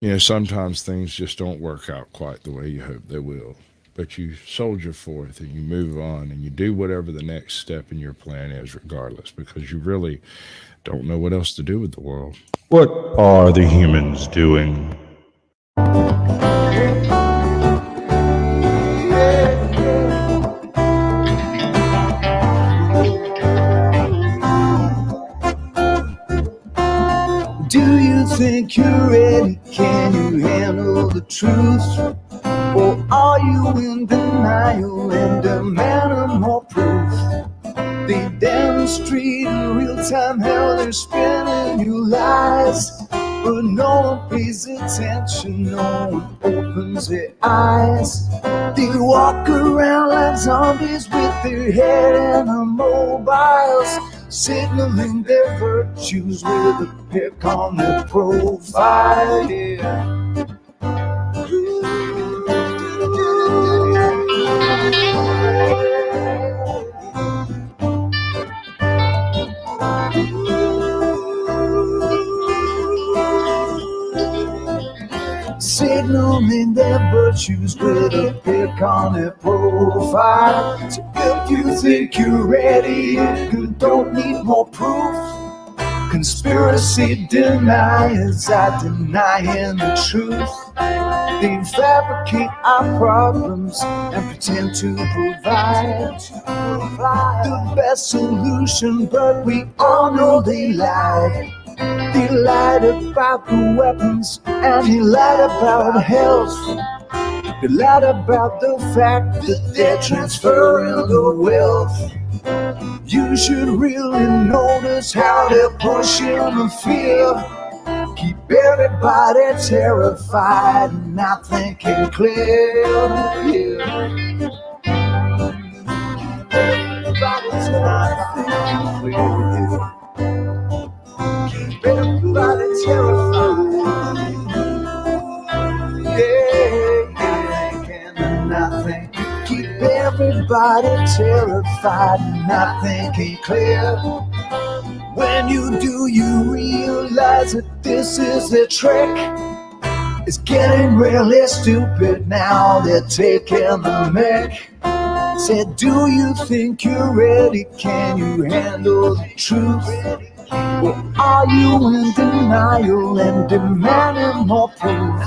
You know, sometimes things just don't work out quite the way you hope they will. But you soldier forth and you move on and you do whatever the next step in your plan is, regardless, because you really don't know what else to do with the world. What are the humans doing? Do you think you're ready? Can you handle the truth? Or are you in denial and demanding more proof? They demonstrate in real time how they're spinning you lies, but no one pays attention, no one opens their eyes. They walk around like zombies with their head in the mobiles, signaling their virtues with a pick on their profile. Yeah. Signaling their virtues with a pick on their profile. So if you think you're ready, you don't need more proof. Conspiracy deniers are denying the truth. They fabricate our problems and pretend to provide the best solution, but we all know they lie. They lied about the weapons and they lied about health. They lied about the fact that they're transferring the wealth. You should really notice how they're pushing the fear. Keep everybody terrified and not thinking clear. Yeah. Everybody's not thinking clear. Keep everybody terrified. Yeah, can nothing. Keep everybody terrified and not thinking clear. When you do, you realize that this is the trick. It's getting really stupid now, they're taking the mic. Said, do you think you're ready? Can you handle the truth? Or are you in denial and demanding more proof?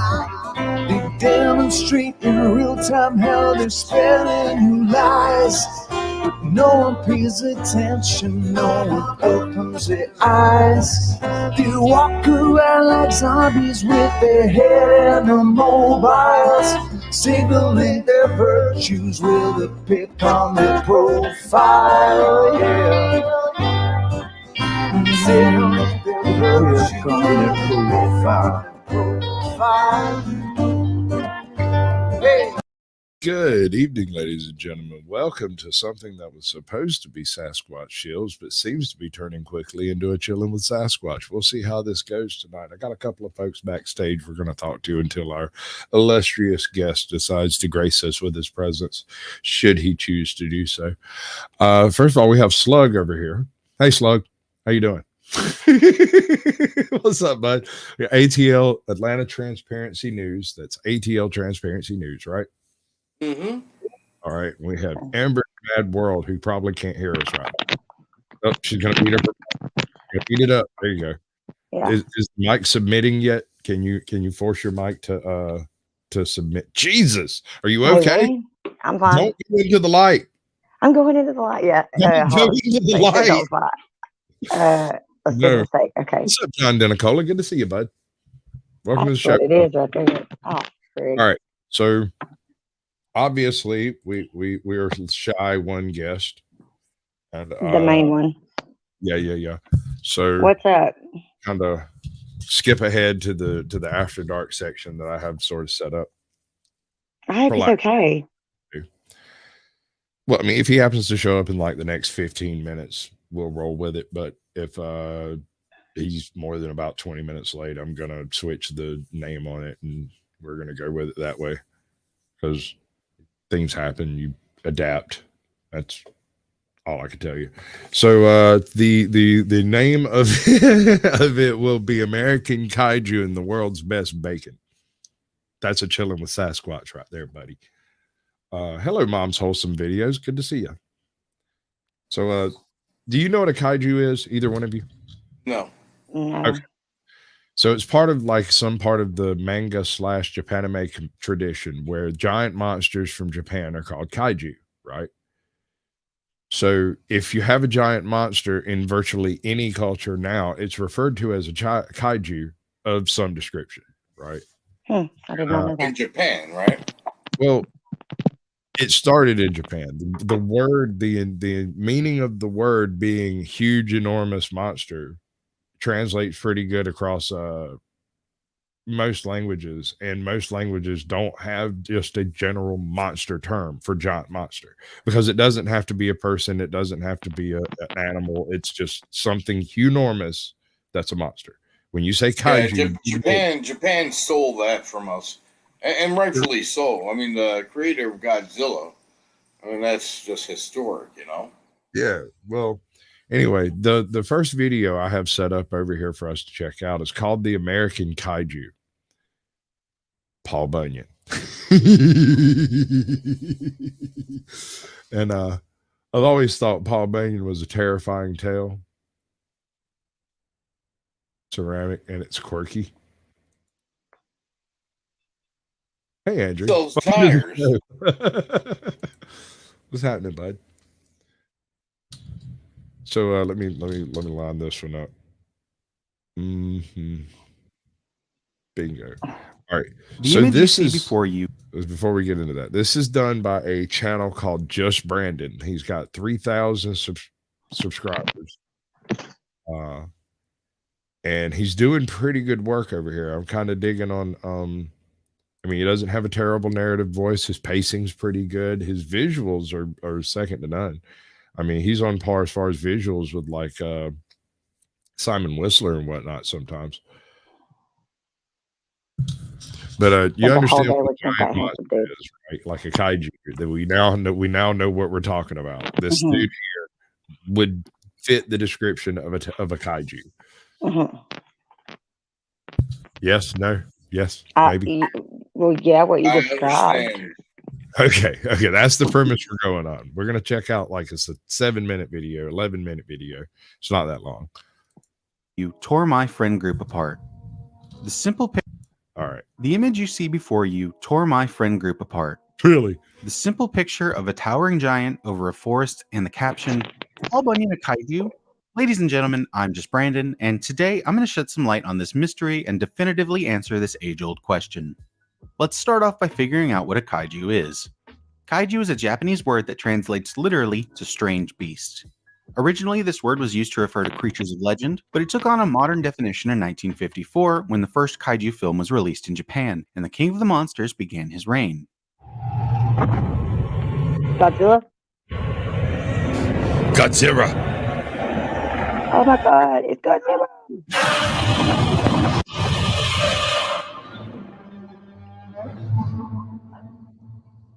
They demonstrate in real time how they're spinning you lies, but no one pays attention, no one opens their eyes. They walk around like zombies with their head in the mobiles, signaling their virtues with a pick on their profile. Yeah. Signaling their virtues on their profile. Hey. Good evening, ladies and gentlemen. Welcome to something that was supposed to be Sasquatch Shills, but seems to be turning quickly into a chilling with Sasquatch. We'll see how this goes tonight. I got a couple of folks backstage we're going to talk to until our illustrious guest decides to grace us with his presence, should he choose to do so. First of all, we have Slug over here. Hey, Slug. How you doing? What's up, bud? ATL Atlanta Transparency News. That's ATL Transparency News, right? Mm-hmm. All right. We have Amber Mad World, who probably can't hear us right. Oh, she's gonna eat it up. There you go. Yeah. Is the mic submitting yet? Can you force your mic to submit? Jesus, are you okay? Hey, I'm fine. Don't go into the light. I'm going into the light. Yeah. Don't go into the light. Let's No. do a mistake. Okay. What's up, John Denicola? Good to see you, bud. Welcome to the That's show. what it is right there. Oh, frig. All right. So obviously we are shy one guest. And The main one. Yeah. So What's up? kind of skip ahead to the after dark section that I have sort of set up. I hope it's okay. Well, I mean, if he happens to show up in like the next 15 minutes, we'll roll with it. But if he's more than about 20 minutes late, I'm gonna switch the name on it and we're gonna go with it that way. Because things happen, you adapt. That's all I can tell you. So the name of of it will be American Kaiju and the World's Best Bacon. That's a chilling with Sasquatch right there, buddy. Hello, Mom's Wholesome Videos. Good to see you. So, do you know what a kaiju is? Either one of you? No. Okay. So it's part of like some part of the manga / Japanime tradition where giant monsters from Japan are called kaiju, right? So if you have a giant monster in virtually any culture now, it's referred to as a kaiju of some description, right? I did not know that. In Japan, right? Well, it started in Japan. The word, the meaning of the word being huge, enormous monster translates pretty good across most languages, and most languages don't have just a general monster term for giant monster, because it doesn't have to be a person, it doesn't have to be an animal, it's just something enormous that's a monster. When you say kaiju, Japan stole that from us, and rightfully so. I mean, the creator of Godzilla, I mean, that's just historic, you know? Yeah, well, anyway, the first video I have set up over here for us to check out is called The American Kaiju. Paul Bunyan. And I've always thought Paul Bunyan was a terrifying tale. Ceramic, and it's quirky. Hey, Andrew. Those tires. What's happening, bud? So let me line this one up. Bingo. All right. So this is before we get into that. This is done by a channel called Just Brandon. He's got 3,000 subscribers. And he's doing pretty good work over here. I'm kind of digging on I mean, he doesn't have a terrible narrative voice. His pacing's pretty good. His visuals are second to none. I mean, he's on par as far as visuals with like Simon Whistler and whatnot sometimes. But you understand what a giant monster is, right? Like a kaiju that we now know what we're talking about. This dude here would fit the description of a kaiju. Yes, no, yes, maybe. Well, yeah, what you described. Okay, that's the premise we're going on. We're gonna check out like it's a 7-minute video, 11-minute video. It's not that long. You tore my friend group apart. The simple all right. The image you see before you tore my friend group apart. Really? The simple picture of a towering giant over a forest and the caption, Paul Bunyan a kaiju? Ladies and gentlemen, I'm Just Brandon, and today I'm going to shed some light on this mystery and definitively answer this age-old question. Let's start off by figuring out what a kaiju is. Kaiju is a Japanese word that translates literally to strange beast. Originally, this word was used to refer to creatures of legend, but it took on a modern definition in 1954 when the first kaiju film was released in Japan, and the King of the Monsters began his reign. Godzilla? Godzilla! Oh my god, it's Godzilla!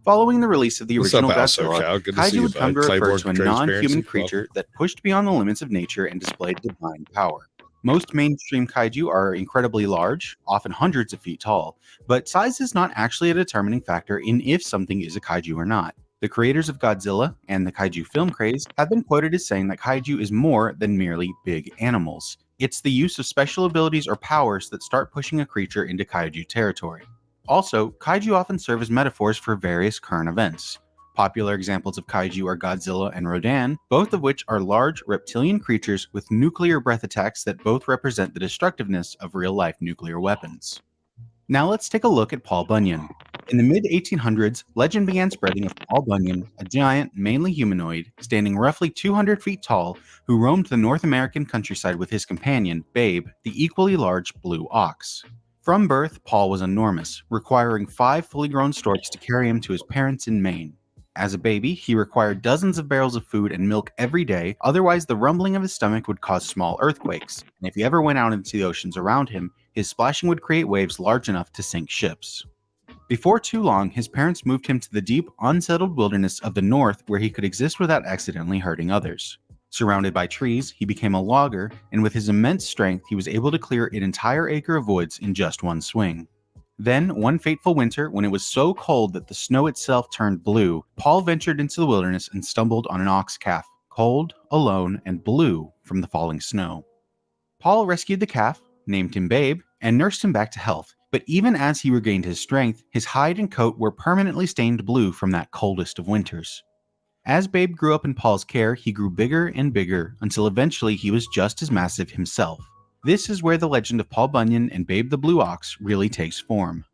Following the release of the original Godzilla, kaiju would come to refer to a non-human creature that pushed beyond the limits of nature and displayed divine power. Most mainstream kaiju are incredibly large, often hundreds of feet tall, but size is not actually a determining factor in if something is a kaiju or not. The creators of Godzilla and the kaiju film craze have been quoted as saying that kaiju is more than merely big animals. It's the use of special abilities or powers that start pushing a creature into kaiju territory. Also, kaiju often serve as metaphors for various current events. Popular examples of kaiju are Godzilla and Rodan, both of which are large reptilian creatures with nuclear breath attacks that both represent the destructiveness of real-life nuclear weapons. Now let's take a look at Paul Bunyan. In the mid-1800s, legend began spreading of Paul Bunyan, a giant, mainly humanoid, standing roughly 200 feet tall, who roamed the North American countryside with his companion, Babe, the equally large blue ox. From birth, Paul was enormous, requiring 5 fully grown storks to carry him to his parents in Maine. As a baby, he required dozens of barrels of food and milk every day, otherwise the rumbling of his stomach would cause small earthquakes, and if he ever went out into the oceans around him, his splashing would create waves large enough to sink ships. Before too long, his parents moved him to the deep, unsettled wilderness of the north where he could exist without accidentally hurting others. Surrounded by trees, he became a logger, and with his immense strength, he was able to clear an entire acre of woods in just one swing. Then, one fateful winter, when it was so cold that the snow itself turned blue, Paul ventured into the wilderness and stumbled on an ox calf, cold, alone, and blue from the falling snow. Paul rescued the calf, named him Babe, and nursed him back to health, but even as he regained his strength, his hide and coat were permanently stained blue from that coldest of winters. As Babe grew up in Paul's care, he grew bigger and bigger until eventually he was just as massive himself. This is where the legend of Paul Bunyan and Babe the Blue Ox really takes form.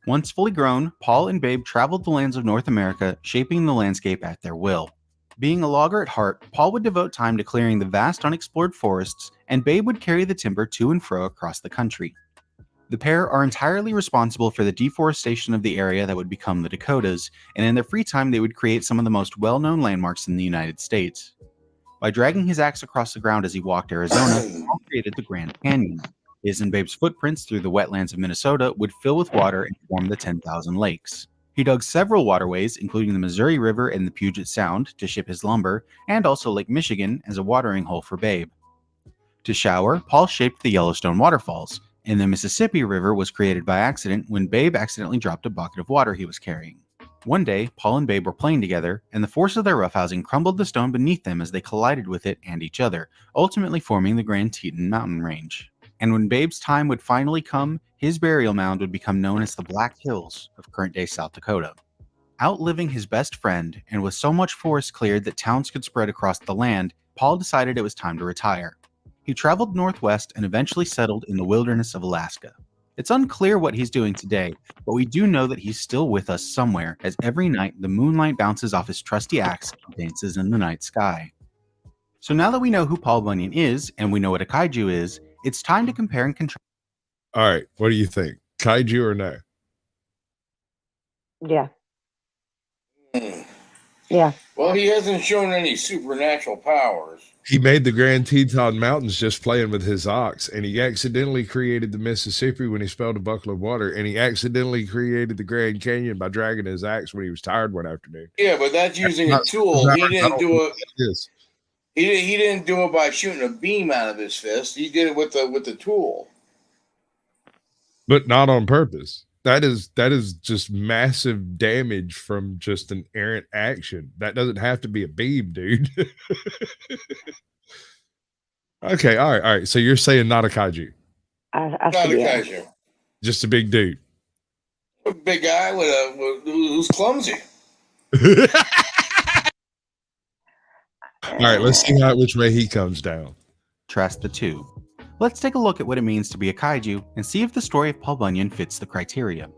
Once fully grown, Paul and Babe traveled the lands of North America, shaping the landscape at their will. Being a logger at heart, Paul would devote time to clearing the vast unexplored forests, and Babe would carry the timber to and fro across the country. The pair are entirely responsible for the deforestation of the area that would become the Dakotas, and in their free time they would create some of the most well-known landmarks in the United States. By dragging his axe across the ground as he walked Arizona, Paul created the Grand Canyon. His and Babe's footprints through the wetlands of Minnesota would fill with water and form the 10,000 lakes. He dug several waterways, including the Missouri River and the Puget Sound, to ship his lumber, and also Lake Michigan as a watering hole for Babe. To shower, Paul shaped the Yellowstone waterfalls, and the Mississippi River was created by accident when Babe accidentally dropped a bucket of water he was carrying. One day, Paul and Babe were playing together, and the force of their roughhousing crumbled the stone beneath them as they collided with it and each other, ultimately forming the Grand Teton mountain range. And when Babe's time would finally come, his burial mound would become known as the Black Hills of current-day South Dakota. Outliving his best friend, and with so much forest cleared that towns could spread across the land, Paul decided it was time to retire. He traveled northwest and eventually settled in the wilderness of Alaska. It's unclear what he's doing today, but we do know that he's still with us somewhere, as every night the moonlight bounces off his trusty axe and dances in the night sky. So now that we know who Paul Bunyan is, and we know what a kaiju is, it's time to compare and contrast. All right, what do you think? Kaiju or no? Yeah. Yeah. Well, he hasn't shown any supernatural powers. He made the Grand Teton Mountains just playing with his ox, and he accidentally created the Mississippi when he spilled a bucket of water, and he accidentally created the Grand Canyon by dragging his axe when he was tired one afternoon. Yeah, but that's using a tool. He didn't do it. He didn't do it by shooting a beam out of his fist. He did it with the tool. But not on purpose. That is just massive damage from just an errant action. That doesn't have to be a beam, dude. Okay, all right. So you're saying not a kaiju? Not a kaiju. Just a big dude. A big guy who's clumsy. All right, let's see which way he comes down. Trust the two. Let's take a look at what it means to be a kaiju and see if the story of Paul Bunyan fits the criteria.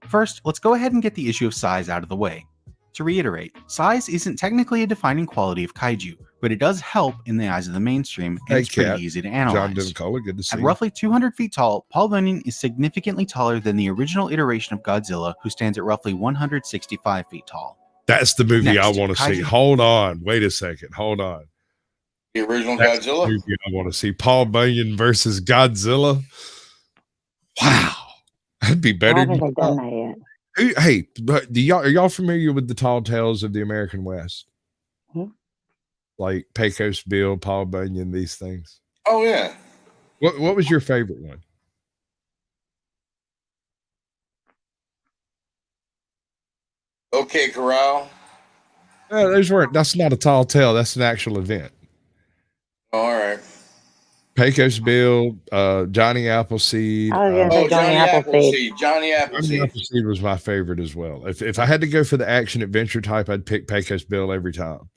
First, let's go ahead and get the issue of size out of the way. To reiterate, size isn't technically a defining quality of kaiju, but it does help in the eyes of the mainstream, and it's pretty easy to analyze. John Dencola, good to see you. At roughly 200 feet tall, Paul Bunyan is significantly taller than the original iteration of Godzilla, who stands at roughly 165 feet tall. That's the movie I want to see. Hold on. Wait a second. Hold on. The original Godzilla? The movie I want to see. Paul Bunyan versus Godzilla. Wow. That'd be better. I haven't done that yet. Hey, but are y'all familiar with the tall tales of the American West? Hmm? Like Pecos Bill, Paul Bunyan, these things. Oh, yeah. What was your favorite one? Okay, Corral. That's not a tall tale. That's an actual event. All right. Pecos Bill, Johnny Appleseed. Johnny Appleseed. Johnny Appleseed was my favorite as well. If I had to go for the action adventure type, I'd pick Pecos Bill every time.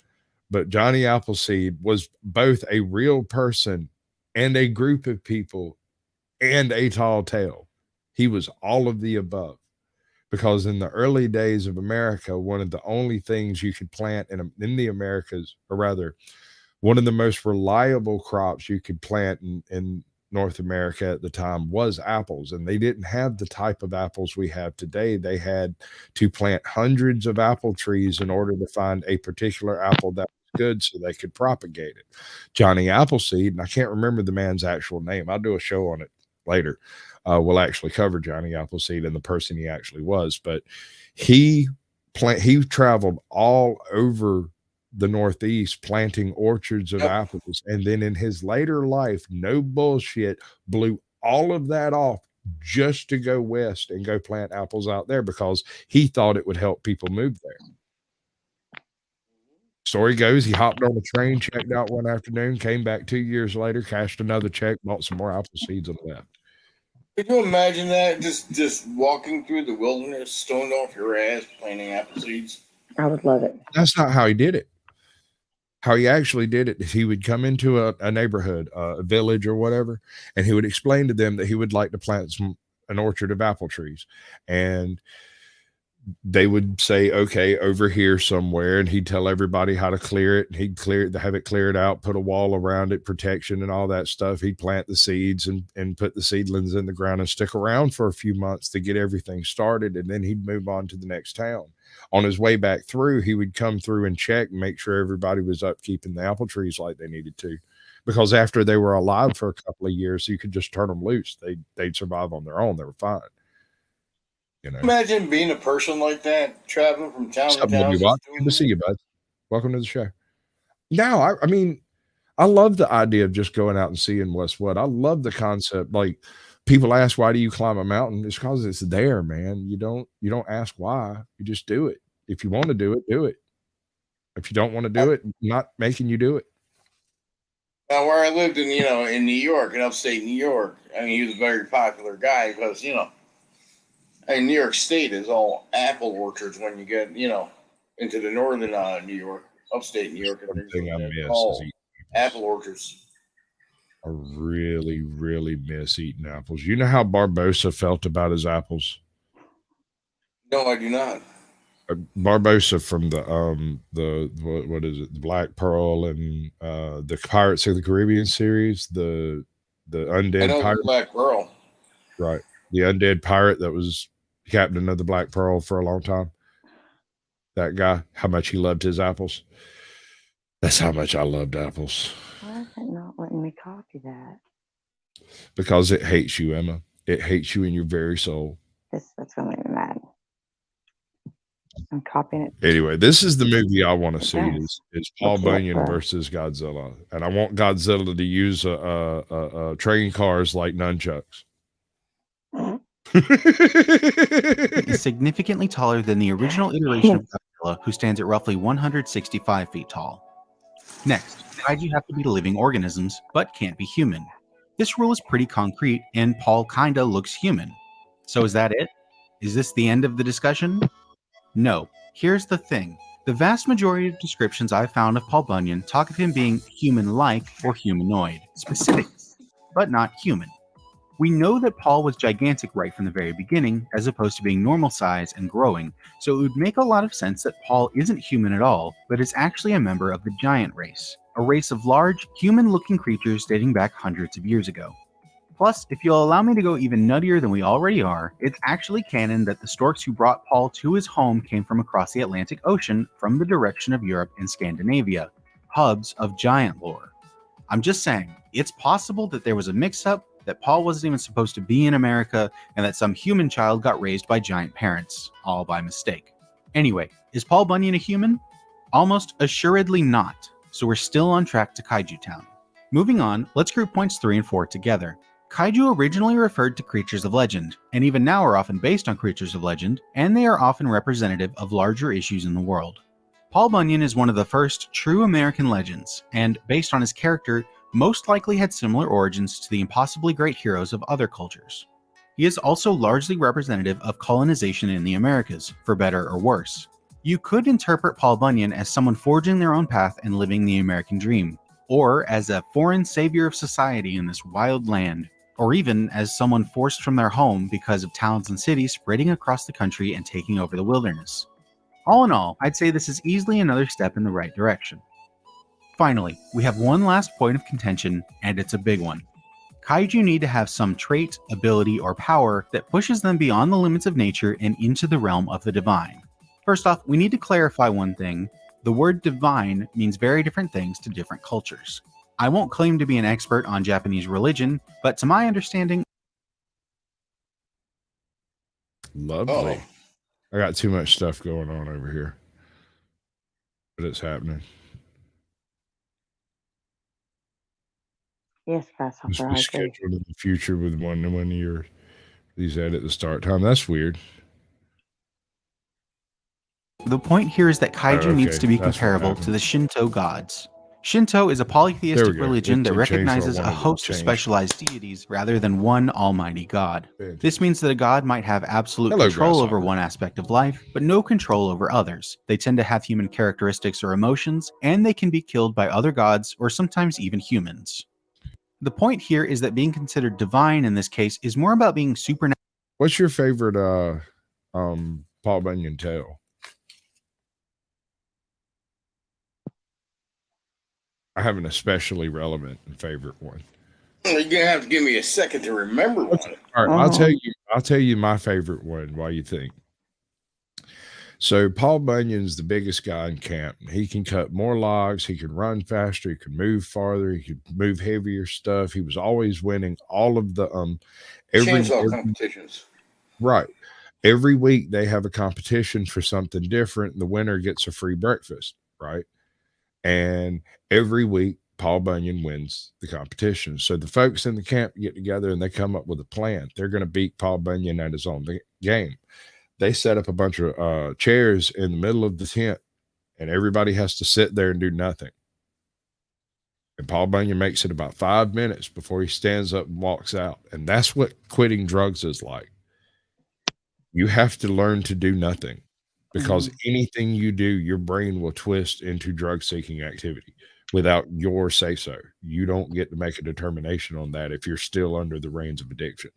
But Johnny Appleseed was both a real person and a group of people and a tall tale. He was all of the above. Because in the early days of America, one of the only things you could plant in the Americas, or rather, one of the most reliable crops you could plant in North America at the time was apples. And they didn't have the type of apples we have today. They had to plant hundreds of apple trees in order to find a particular apple that was good so they could propagate it. Johnny Appleseed, and I can't remember the man's actual name. I'll do a show on it later. We'll actually cover Johnny Appleseed and the person he actually was. But he traveled all over the Northeast planting orchards of apples, and then in his later life, no bullshit, blew all of that off just to go west and go plant apples out there because he thought it would help people move there. Story goes, he hopped on a train, checked out one afternoon, came back 2 years later, cashed another check, bought some more apple seeds and left. Could you imagine that? Just walking through the wilderness, stoned off your ass, planting apple seeds? I would love it. That's not how he did it. How he actually did it is he would come into a neighborhood, a village or whatever, and he would explain to them that he would like to plant an orchard of apple trees. And they would say, okay, over here somewhere, and he'd tell everybody how to clear it, and he'd have it cleared out, put a wall around it, protection and all that stuff. He'd plant the seeds and put the seedlings in the ground and stick around for a few months to get everything started, and then he'd move on to the next town. On his way back through, he would come through and check and make sure everybody was up keeping the apple trees like they needed to, because after they were alive for a couple of years, you could just turn them loose. They'd survive on their own. They were fine. You know, imagine being a person like that, traveling from town to town. Good to see you, bud. Welcome to the show. Now, I mean, I love the idea of just going out and seeing what's what. I love the concept. Like, people ask, why do you climb a mountain? It's because it's there, man. You don't ask why. You just do it. If you want to do it, do it. If you don't want to do it, I'm not making you do it. Now, where I lived in New York, in upstate New York, I mean, he was a very popular guy because, New York State is all apple orchards when you get, into the northern New York, upstate New York. All apple orchards. I really, really miss eating apples. You know how Barbosa felt about his apples? No, I do not. Barbosa from what is it? The Black Pearl and the Pirates of the Caribbean series, the undead I know pirate. The Black Pearl. Right. The undead pirate that was captain of the Black Pearl for a long time. That guy, how much he loved his apples. That's how much I loved apples. Why is it not letting me copy that? Because it hates you, Emma. It hates you in your very soul. That's going to make me mad. I'm copying it. Anyway, this is the movie I want to see. Is Paul Bunyan versus Godzilla, and I want Godzilla to use a train cars like nunchucks. Is significantly taller than the original iteration of Godzilla, who stands at roughly 165 feet tall. Next, kaiju have to be living organisms, but can't be human. This rule is pretty concrete, and Paul kinda looks human. So is that it? Is this the end of the discussion? No. Here's the thing. The vast majority of descriptions I've found of Paul Bunyan talk of him being human-like or humanoid, specific, but not human. We know that Paul was gigantic right from the very beginning, as opposed to being normal size and growing, so it would make a lot of sense that Paul isn't human at all, but is actually a member of the giant race, a race of large, human-looking creatures dating back hundreds of years ago. Plus, if you'll allow me to go even nuttier than we already are, it's actually canon that the storks who brought Paul to his home came from across the Atlantic Ocean from the direction of Europe and Scandinavia, hubs of giant lore. I'm just saying, it's possible that there was a mix-up, that Paul wasn't even supposed to be in America, and that some human child got raised by giant parents, all by mistake. Anyway, is Paul Bunyan a human? Almost assuredly not, so we're still on track to Kaiju Town. Moving on, let's group points 3 and 4 together. Kaiju originally referred to creatures of legend, and even now are often based on creatures of legend, and they are often representative of larger issues in the world. Paul Bunyan is one of the first true American legends, and based on his character, most likely had similar origins to the impossibly great heroes of other cultures. He is also largely representative of colonization in the Americas, for better or worse. You could interpret Paul Bunyan as someone forging their own path and living the American dream, or as a foreign savior of society in this wild land, or even as someone forced from their home because of towns and cities spreading across the country and taking over the wilderness. All in all, I'd say this is easily another step in the right direction. Finally, we have one last point of contention, and it's a big one. Kaiju need to have some trait, ability, or power that pushes them beyond the limits of nature and into the realm of the divine. First off, we need to clarify one thing. The word divine means very different things to different cultures. I won't claim to be an expert on Japanese religion, but to my understanding... Lovely. I got too much stuff going on over here. But it's happening. Yes, Grasshopper, I agree. Scheduled in the future with one of your He said at the start time. That's weird. The point here is that kaiju needs to be comparable to the Shinto gods. Shinto is a polytheistic religion that recognizes a host of specialized deities rather than one almighty god. This means that a god might have absolute control over one aspect of life, but no control over others. They tend to have human characteristics or emotions, and they can be killed by other gods or sometimes even humans. The point here is that being considered divine in this case is more about being supernatural. What's your favorite Paul Bunyan tale? I have an especially relevant and favorite one. You're gonna have to give me a second to remember one. All right, I'll tell you my favorite one while you think. So Paul Bunyan's the biggest guy in camp. He can cut more logs, he can run faster, he can move farther, he could move heavier stuff. He was always winning all of the chainsaw competitions. Right. Every week they have a competition for something different, and the winner gets a free breakfast, right? And every week, Paul Bunyan wins the competition. So the folks in the camp get together and they come up with a plan. They're going to beat Paul Bunyan at his own game. They set up a bunch of chairs in the middle of the tent, and everybody has to sit there and do nothing. And Paul Bunyan makes it about 5 minutes before he stands up and walks out. And that's what quitting drugs is like. You have to learn to do nothing. Because anything you do, your brain will twist into drug-seeking activity without your say-so. You don't get to make a determination on that if you're still under the reins of addiction.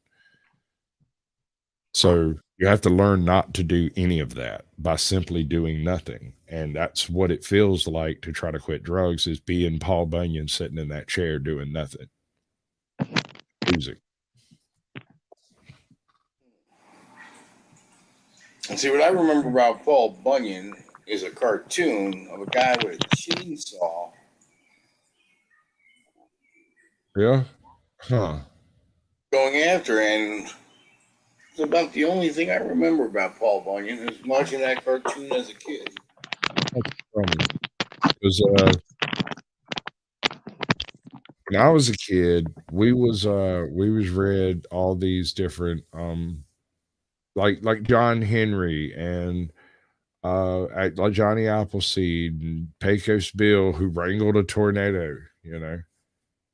So you have to learn not to do any of that by simply doing nothing. And that's what it feels like to try to quit drugs, is being Paul Bunyan sitting in that chair doing nothing. Music. And see, what I remember about Paul Bunyan is a cartoon of a guy with a chainsaw. Yeah? Huh. Going after, and it's about the only thing I remember about Paul Bunyan is watching that cartoon as a kid. That's funny. Because when I was a kid, we was read all these different like John Henry and like Johnny Appleseed and Pecos Bill, who wrangled a tornado. You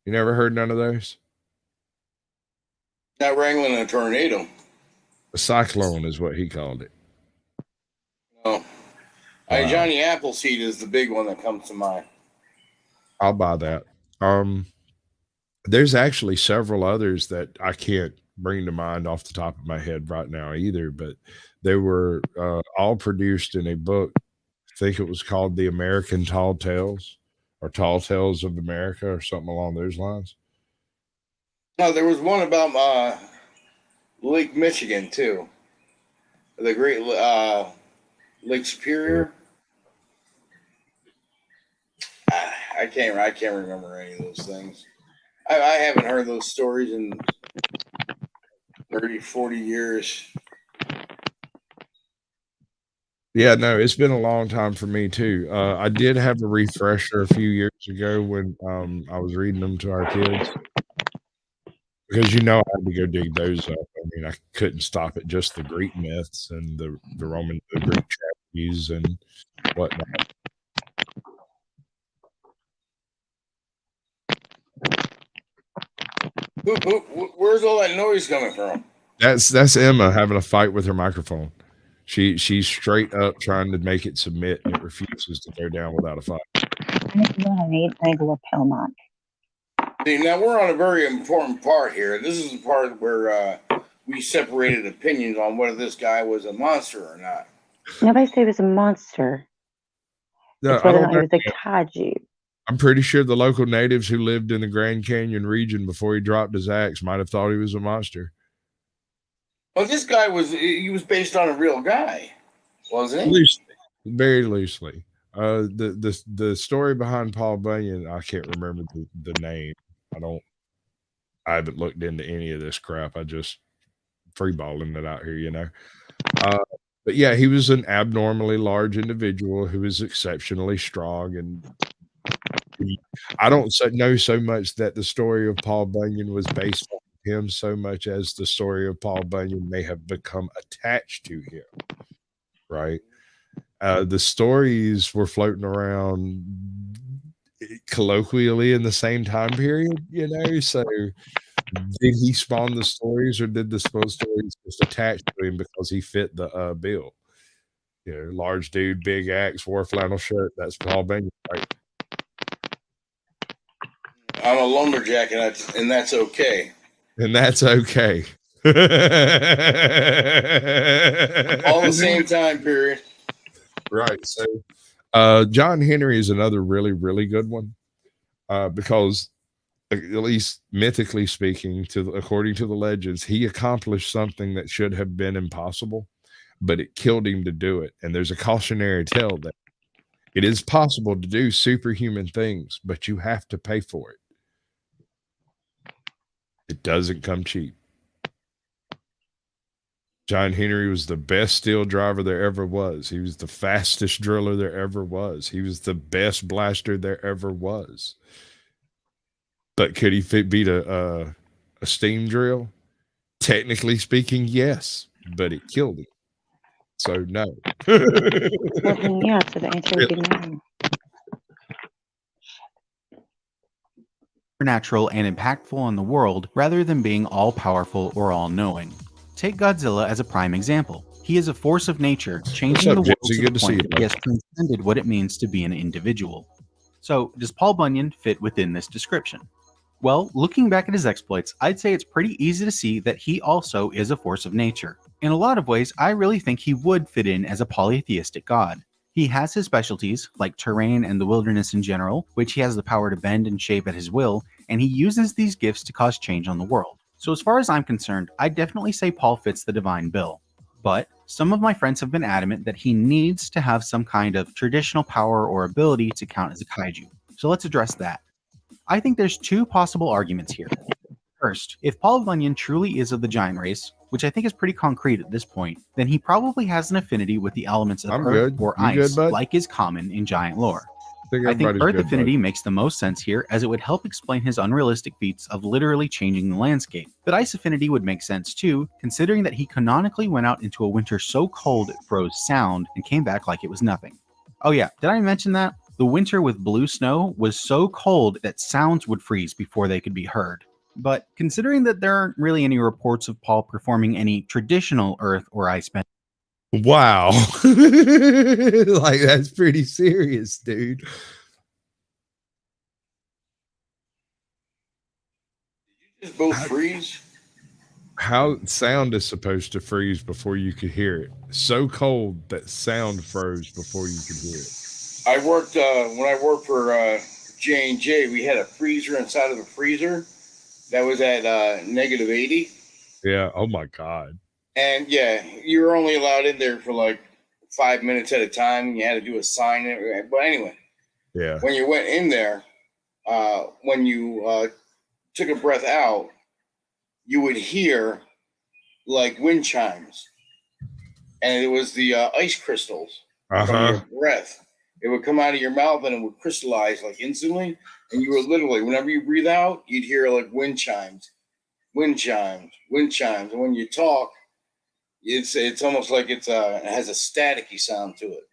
never heard none of those? Not wrangling a tornado. A cyclone is what he called it. Oh, Johnny Appleseed is the big one that comes to mind. I'll buy that. There's actually several others that I can't bring to mind off the top of my head right now either, but they were all produced in a book. I think it was called The American Tall Tales, or Tall Tales of America, or something along those lines. No, there was one about Lake Michigan too. The Great Lake Superior. I can't remember any of those things. I haven't heard those stories in 30, 40 years. Yeah, no, it's been a long time for me too. I did have a refresher a few years ago when I was reading them to our kids, because I had to go dig those up. I mean, I couldn't stop at just the Greek myths and the Greek tragedies and whatnot. Where's all that noise coming from? That's Emma having a fight with her microphone. She's straight up trying to make it submit, and it refuses to go down without a fight. I need a lapel mic. See, now we're on a very important part here. This is the part where we separated opinions on whether this guy was a monster or not. Nobody said he was a monster. No, it's whether or not he was a kaiju. I'm pretty sure the local natives who lived in the Grand Canyon region before he dropped his axe might have thought he was a monster. Well, this guy was based on a real guy, wasn't he? Loosely, very loosely. The story behind Paul Bunyan, I can't remember the name. I haven't looked into any of this crap. I just freeballing it out here, But yeah, he was an abnormally large individual who was exceptionally strong, and I don't know so much that the story of Paul Bunyan was based on him so much as the story of Paul Bunyan may have become attached to him, right? The stories were floating around colloquially in the same time period, so did he spawn the stories, or did the stories just attach to him because he fit the bill? Large dude, big axe, wore flannel shirt. That's Paul Bunyan, right? I'm a lumberjack, and that's okay. And that's okay. All the same time period. Right. So John Henry is another really, really good one, because at least mythically speaking, according to the legends, he accomplished something that should have been impossible, but it killed him to do it. And there's a cautionary tale that it is possible to do superhuman things, but you have to pay for it. It doesn't come cheap. John Henry was the best steel driver there ever was. He was the fastest driller there ever was. He was the best blaster there ever was. But could he beat a steam drill? Technically speaking, yes, but it killed him. So no. Yeah, so the answer would be no. Supernatural and impactful on the world rather than being all-powerful or all-knowing. Take Godzilla as a prime example. He is a force of nature, changing the world to the point that he has transcended what it means to be an individual. So, does Paul Bunyan fit within this description? Well, looking back at his exploits, I'd say it's pretty easy to see that he also is a force of nature. In a lot of ways, I really think he would fit in as a polytheistic god. He has his specialties, like terrain and the wilderness in general, which he has the power to bend and shape at his will, and he uses these gifts to cause change on the world. So as far as I'm concerned, I'd definitely say Paul fits the divine bill. But some of my friends have been adamant that he needs to have some kind of traditional power or ability to count as a kaiju. So let's address that. I think there's two possible arguments here. First, if Paul Bunyan truly is of the giant race, which I think is pretty concrete at this point, then he probably has an affinity with the elements of earth or ice, like is common in giant lore. I think Earth affinity makes the most sense here, as it would help explain his unrealistic feats of literally changing the landscape. But Ice affinity would make sense too, considering that he canonically went out into a winter so cold it froze sound and came back like it was nothing. Oh yeah, did I mention that? The winter with blue snow was so cold that sounds would freeze before they could be heard. But considering that there aren't really any reports of Paul performing any traditional Earth or Ice bending. Wow. Like, that's pretty serious, dude. Just both freeze? How sound is supposed to freeze before you could hear it? So cold that sound froze before you could hear it. I worked when I worked for J&J. We had a freezer inside of the freezer that was at -80. Yeah. Oh my God. And yeah, you were only allowed in there for like 5 minutes at a time. You had to do a sign. But anyway, yeah. When you went in there, when you took a breath out, you would hear like wind chimes, and it was the ice crystals from your breath. It would come out of your mouth and it would crystallize like instantly. And you were literally, whenever you breathe out, you'd hear like wind chimes, wind chimes, wind chimes. And when you talk, it's almost like it has a staticky sound to it.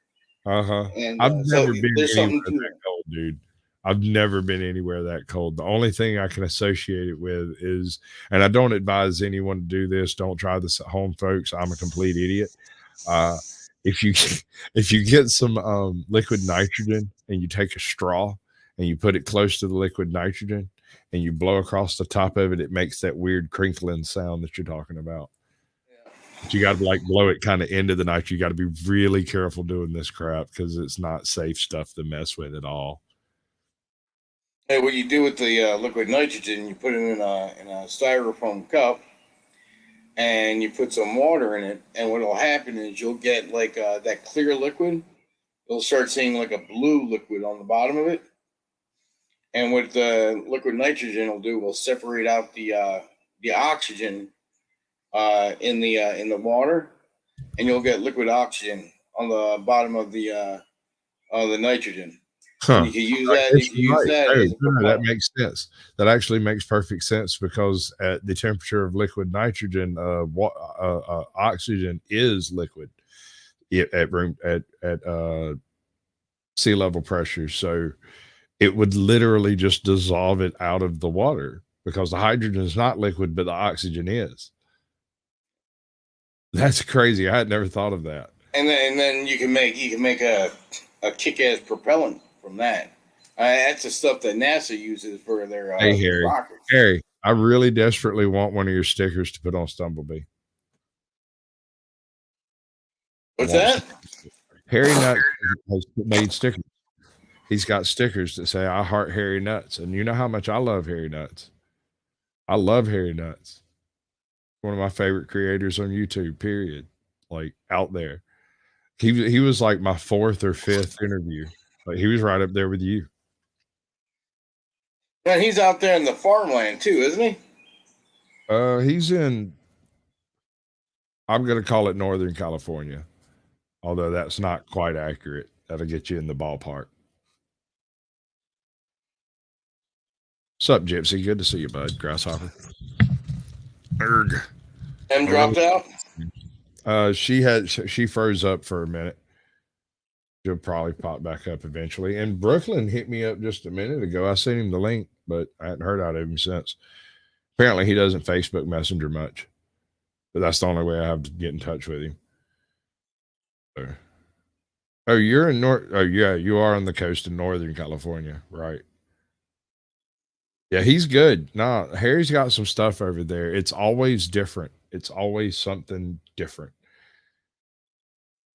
And I've never been anywhere that cold, dude. I've never been anywhere that cold. The only thing I can associate it with is, and I don't advise anyone to do this. Don't try this at home, folks. I'm a complete idiot. If you get some liquid nitrogen and you take a straw and you put it close to the liquid nitrogen and you blow across the top of it, it makes that weird crinkling sound that you're talking about. But you got to like blow it kind of into the nitrogen. You got to be really careful doing this crap because it's not safe stuff to mess with at all. Hey, what you do with the liquid nitrogen, you put it in a styrofoam cup, and you put some water in it, and what will happen is you'll get like that clear liquid. You'll start seeing like a blue liquid on the bottom of it, and what the liquid nitrogen will do will separate out the oxygen in the water, and you'll get liquid oxygen on the bottom of the nitrogen. And you can use that. You can use that as a no, that makes sense. That actually makes perfect sense because at the temperature of liquid nitrogen, oxygen is liquid at sea level pressure. So it would literally just dissolve it out of the water because the hydrogen is not liquid, but the oxygen is. That's crazy. I had never thought of that. And then you can make a kick-ass propellant from that. That's the stuff that NASA uses for their hey, Harry. rockets. Harry, I really desperately want one of your stickers to put on Stumblebee. What's that? Harry Nuts has made stickers. He's got stickers that say "I heart Harry Nuts," and you know how much I love Harry Nuts. I love Harry Nuts. One of my favorite creators on YouTube. Period. Like out there. He was like my 4th or 5th interview. Like he was right up there with you. And he's out there in the farmland too, isn't he? He's in. I'm going to call it Northern California, although that's not quite accurate. That'll get you in the ballpark. Sup, Gypsy? Good to see you, bud. Grasshopper. Erg. Em dropped out. She froze up for a minute. She'll probably pop back up eventually. And Brooklyn hit me up just a minute ago. I sent him the link, but I hadn't heard out of him since. Apparently, he doesn't Facebook Messenger much, but that's the only way I have to get in touch with him. Oh, you're in North. Oh, yeah, you are on the coast in Northern California, right? Yeah, he's good. No, Harry's got some stuff over there. It's always different. It's always something different.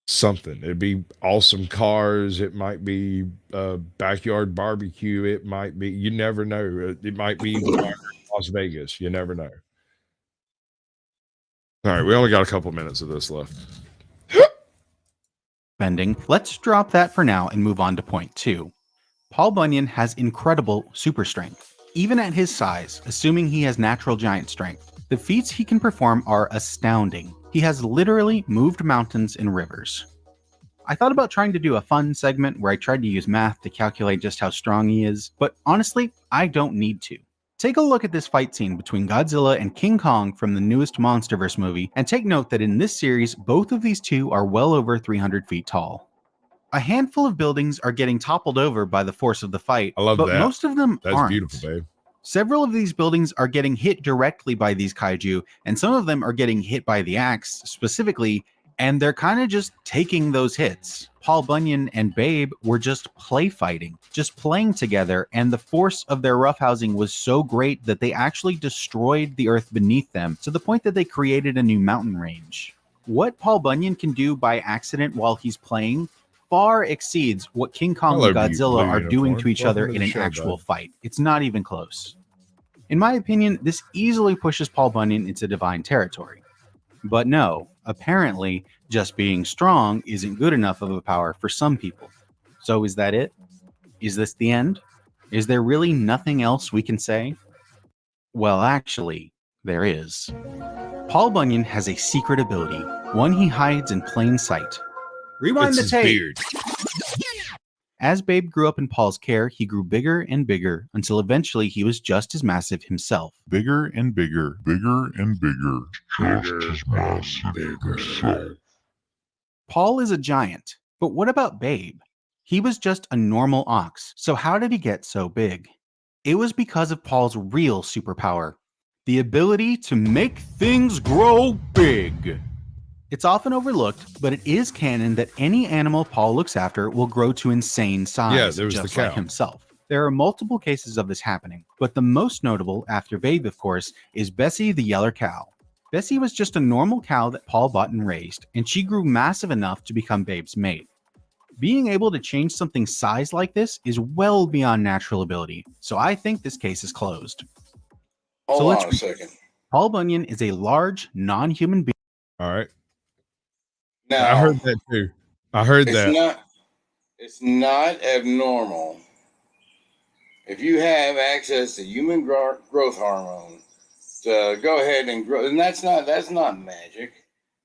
Something. It'd be awesome cars. It might be a backyard barbecue. It might be, you never know. It might be Las Vegas. You never know. All right, we only got a couple minutes of this left. Bending. Let's drop that for now and move on to point 2. Paul Bunyan has incredible super strength. Even at his size, assuming he has natural giant strength, the feats he can perform are astounding. He has literally moved mountains and rivers. I thought about trying to do a fun segment where I tried to use math to calculate just how strong he is, but honestly, I don't need to. Take a look at this fight scene between Godzilla and King Kong from the newest Monsterverse movie, and take note that in this series, both of these two are well over 300 feet tall. A handful of buildings are getting toppled over by the force of the fight, but most of them aren't. That's beautiful, babe. Several of these buildings are getting hit directly by these kaiju, and some of them are getting hit by the axe specifically, and they're kind of just taking those hits. Paul Bunyan and Babe were just play fighting, just playing together, and the force of their roughhousing was so great that they actually destroyed the earth beneath them to the point that they created a new mountain range. What Paul Bunyan can do by accident while he's playing far exceeds what King Kong and Godzilla are doing to each other in an actual fight. It's not even close. In my opinion, this easily pushes Paul Bunyan into divine territory. But no, apparently, just being strong isn't good enough of a power for some people. So is that it? Is this the end? Is there really nothing else we can say? Well, actually, there is. Paul Bunyan has a secret ability, one he hides in plain sight. Rewind the tape. Beard. As Babe grew up in Paul's care, he grew bigger and bigger until eventually he was just as massive himself. Bigger and bigger, bigger and bigger, just as massive himself. Paul is a giant, but what about Babe? He was just a normal ox, so how did he get so big? It was because of Paul's real superpower, the ability to make things grow big. It's often overlooked, but it is canon that any animal Paul looks after will grow to insane size, just like himself. There are multiple cases of this happening, but the most notable, after Babe of course, is Bessie the Yeller Cow. Bessie was just a normal cow that Paul bought and raised, and she grew massive enough to become Babe's mate. Being able to change something size like this is well beyond natural ability, so I think this case is closed. Hold on a second. Paul Bunyan is a large, non-human being. All right. Now, I heard that too. I heard that. It's not abnormal if you have access to human growth hormone to go ahead and grow, and that's not magic.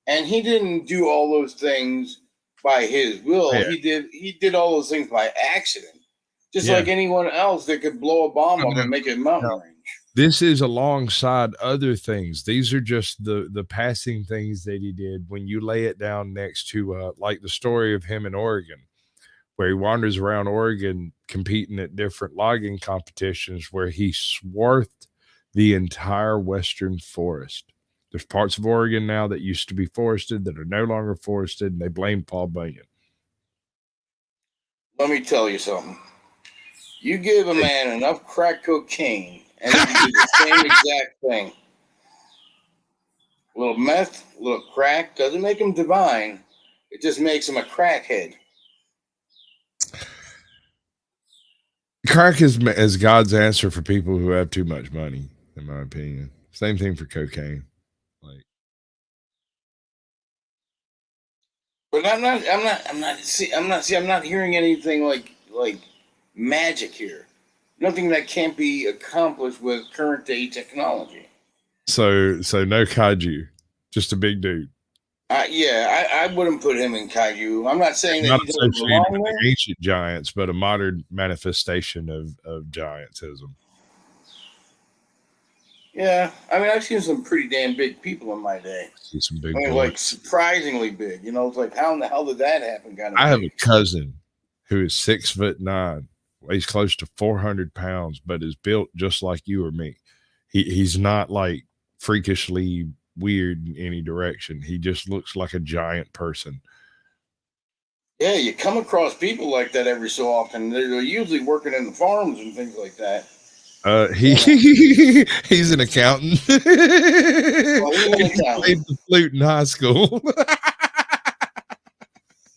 And he didn't do all those things by his will. Yeah. He did all those things by accident. Just like anyone else that could blow a bomb up and make it mountain range. This is alongside other things. These are just the passing things that he did. When you lay it down next to like the story of him in Oregon, where he wanders around Oregon competing at different logging competitions, where he swarthed the entire western forest. There's parts of Oregon now that used to be forested that are no longer forested, and they blame Paul Bunyan. Let me tell you something. You give a man enough crack cocaine, and he can do the same exact thing. A little meth, a little crack, doesn't make him divine. It just makes him a crackhead. Crack is God's answer for people who have too much money, in my opinion. Same thing for cocaine. But I'm not hearing anything like magic here. Nothing that can't be accomplished with current day technology. So no kaiju, just a big dude. I wouldn't put him in kaiju. I'm not saying that he doesn't belong there. Ancient giants, but a modern manifestation of giantism. Yeah, I mean, I've seen some pretty damn big people in my day. Some big, like surprisingly big. You know, it's like, how in the hell did that happen? I have a cousin who is 6'9", weighs close to 400 pounds, but is built just like you or me. He's not like freakishly weird in any direction. He just looks like a giant person. Yeah, you come across people like that every so often. They're usually working in the farms and things like that. He's an accountant. Well, he's an accountant. He played the flute in high school.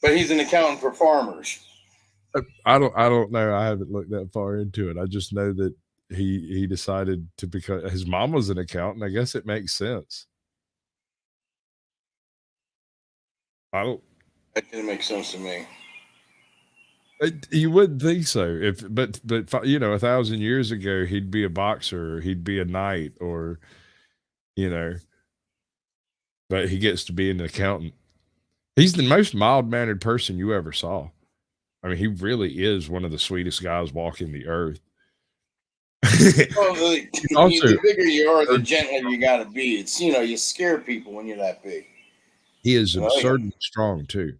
But he's an accountant for farmers. I don't know. I haven't looked that far into it. I just know that he decided to become, his mom was an accountant. I guess it makes sense. That didn't make sense to me. You wouldn't think so, but 1,000 years ago he'd be a boxer, or he'd be a knight, or but he gets to be an accountant. He's the most mild-mannered person you ever saw. I mean, he really is one of the sweetest guys walking the earth. Well, the bigger you are, the gentler you got to be. It's you scare people when you're that big. He is absurdly strong too.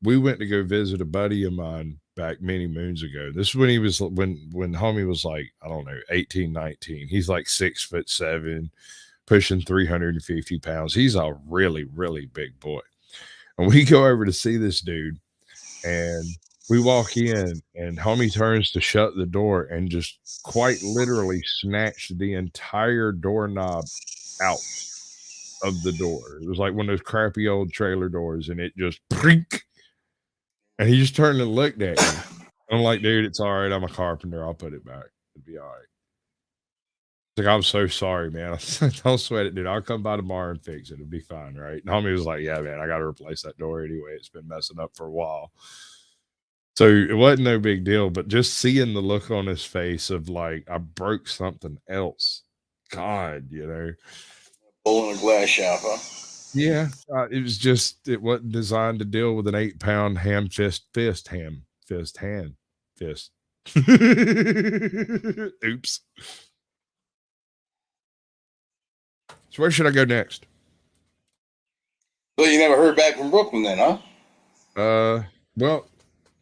We went to go visit a buddy of mine back many moons ago. This is when he was when homie was like, I don't know, 18, 19. He's like 6'7", pushing 350 pounds. He's a really, really big boy. And we go over to see this dude, and we walk in, and homie turns to shut the door and just quite literally snatched the entire doorknob out of the door. It was like one of those crappy old trailer doors, and it just prink. And he just turned and looked at me. I'm like, dude, it's all right. I'm a carpenter. I'll put it back. It'll be all right. Like, I'm so sorry, man. Don't sweat it, dude. I'll come by tomorrow and fix it. It'll be fine, right? And homie was like, yeah, man, I got to replace that door anyway. It's been messing up for a while. So it wasn't no big deal, but just seeing the look on his face of like, I broke something else. God, Bull in a glass shop, huh? Yeah, it wasn't designed to deal with an 8-pound ham fist. Oops. So where should I go next? Well, you never heard back from Brooklyn then, huh? Well,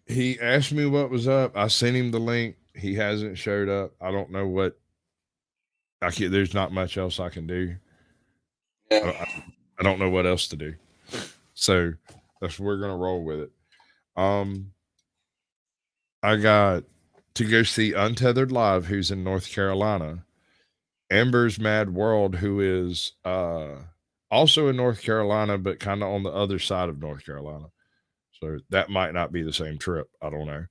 he asked me what was up. I sent him the link. He hasn't showed up. I don't know what. There's not much else I can do. Yeah. I don't know what else to do. So we're gonna roll with it. I got to go see Untethered Live, who's in North Carolina. Amber's Mad World, who is also in North Carolina, but kind of on the other side of North Carolina. So that might not be the same trip. I don't know.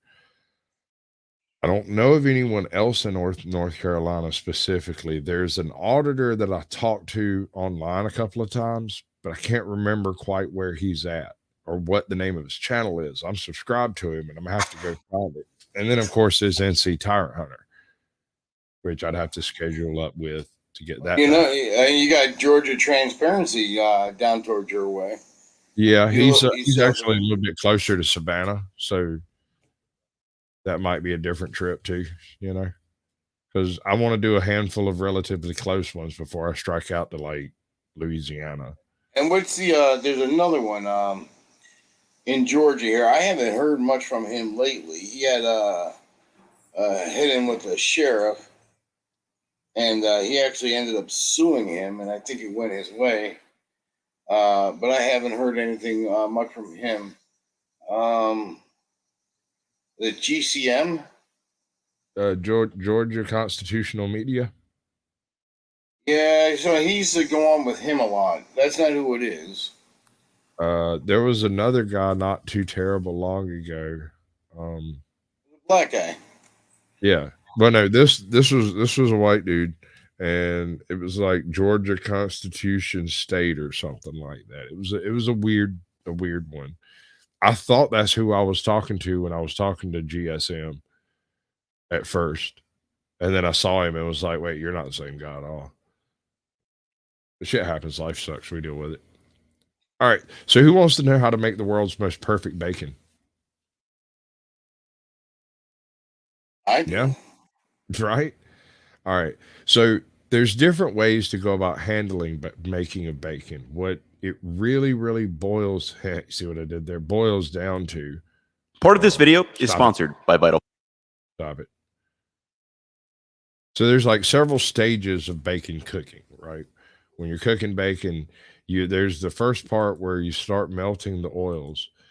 I don't know of anyone else in North Carolina specifically. There's an auditor that I talked to online a couple of times, but I can't remember quite where he's at or what the name of his channel is. I'm subscribed to him, and I'm going to have to go find it. And then, of course, there's NC Tyrant Hunter, which I'd have to schedule up with to get that. You got Georgia Transparency down towards your way. Yeah, he's actually a little bit closer to Savannah, so that might be a different trip too, because I want to do a handful of relatively close ones before I strike out to like Louisiana. And what's the there's another one in Georgia here. I haven't heard much from him lately. He had hit in with the sheriff, and he actually ended up suing him, and I think it went his way. But I haven't heard anything much from him. The GCM, Georgia Constitutional Media. Yeah, so he used to go on with him a lot. That's not who it is. There was another guy not too terrible long ago. Black guy. Yeah, but no, this was a white dude, and it was like Georgia Constitution State or something like that. It was a weird one. I thought that's who I was talking to when I was talking to GSM at first, and then I saw him and was like, "Wait, you're not the same guy at all." The shit happens. Life sucks. We deal with it. All right. So who wants to know how to make the world's most perfect bacon? Yeah. Right. All right. So there's different ways to go about handling making of bacon. What it really, really boils, see what I did there? Boils down to. Part of this video is sponsored by Vital. Stop it. So there's like several stages of bacon cooking, right? When you're cooking bacon, there's the first part where you start melting the oils,